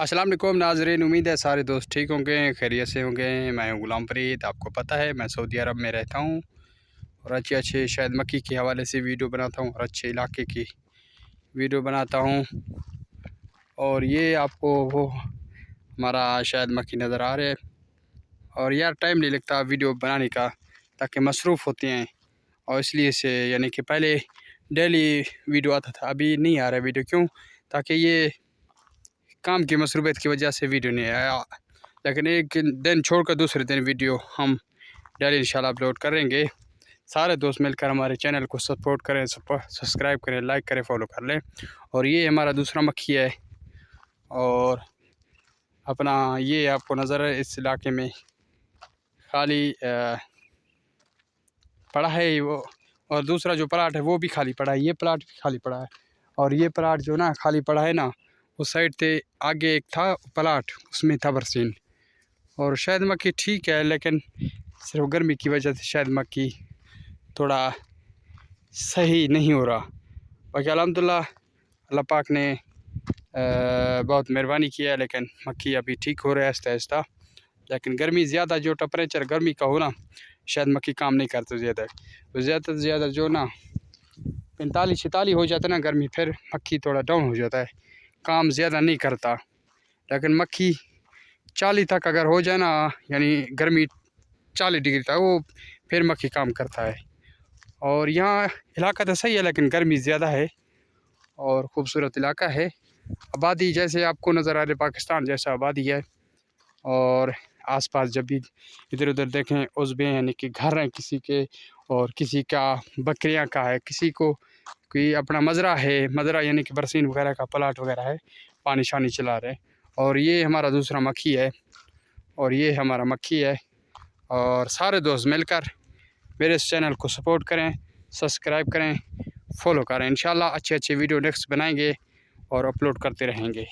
अस्सलाम वालेकुम नाज़रीन, उम्मीद है सारे दोस्त ठीक होंगे, खैरियत से होंगे। मैं हूं गुलाम फरीद, आपको पता है मैं सऊदी अरब में रहता हूं और अच्छे शायद मक्की के हवाले से वीडियो बनाता हूं और अच्छे इलाके की वीडियो बनाता हूं। और ये आपको वो हमारा शायद मक्की नज़र आ रहा है। और यार टाइम नहीं लगता वीडियो बनाने का, ताकि मसरूफ़ होते हैं और इसलिए से यानी कि पहले डेली वीडियो आता था, अभी नहीं आ रहा वीडियो। क्यों? ताकि ये काम की मसरूबियत की वजह से वीडियो नहीं आया। लेकिन एक दिन छोड़कर दूसरे दिन वीडियो हम डेली इंशाल्लाह अपलोड करेंगे। सारे दोस्त मिलकर हमारे चैनल को सपोर्ट करें, सब्सक्राइब करें, लाइक करें, फॉलो कर लें। और ये हमारा दूसरा मक्खी है और अपना ये आपको नज़र है इस इलाके में खाली पड़ा है वो। और दूसरा जो प्लाट है वो भी खाली पड़ा है, ये प्लाट भी खाली पड़ा है। और ये प्लाट जो ना खाली पड़ा है ना, उस साइड से आगे एक था प्लाट, उसमें था बरसीन। और शायद मक्की ठीक है, लेकिन सिर्फ गर्मी की वजह से शायद मक्की थोड़ा सही नहीं हो रहा। बाकी अल्हम्दुलिल्लाह अल्लाह पाक ने बहुत मेहरबानी किया है, लेकिन मक्की अभी ठीक हो रहा है आहिस्ता आहिस्ता। लेकिन गर्मी ज़्यादा, जो टेम्परेचर गर्मी का हो ना, शायद मक्की काम नहीं करते ज़्यादा। ज़्यादा से ज़्यादा जो ना 45-46 हो जाता है ना गर्मी, फिर मक्खी थोड़ा डाउन हो जाता है, काम ज़्यादा नहीं करता। लेकिन मक्खी 40 तक अगर हो जाए ना, यानी गर्मी 40 डिग्री तक, वो फिर मक्खी काम करता है। और यहाँ इलाका तो सही है, लेकिन गर्मी ज़्यादा है और ख़ूबसूरत इलाका है। आबादी जैसे आपको नज़र आ रही पाकिस्तान जैसा आबादी है। और आसपास जब भी इधर उधर देखें उस यानी कि घर हैं किसी के, और किसी का बकरियां का है, किसी को कोई अपना मज़रा है, मज़रा यानी कि बरसीन वगैरह का प्लाट वगैरह है, पानी शानी चला रहे। और ये हमारा दूसरा मक्खी है और ये हमारा मक्खी है। और सारे दोस्त मिलकर मेरे इस चैनल को सपोर्ट करें, सब्सक्राइब करें, फॉलो करें। इंशाल्लाह अच्छे वीडियो नेक्स्ट बनाएंगे और अपलोड करते रहेंगे।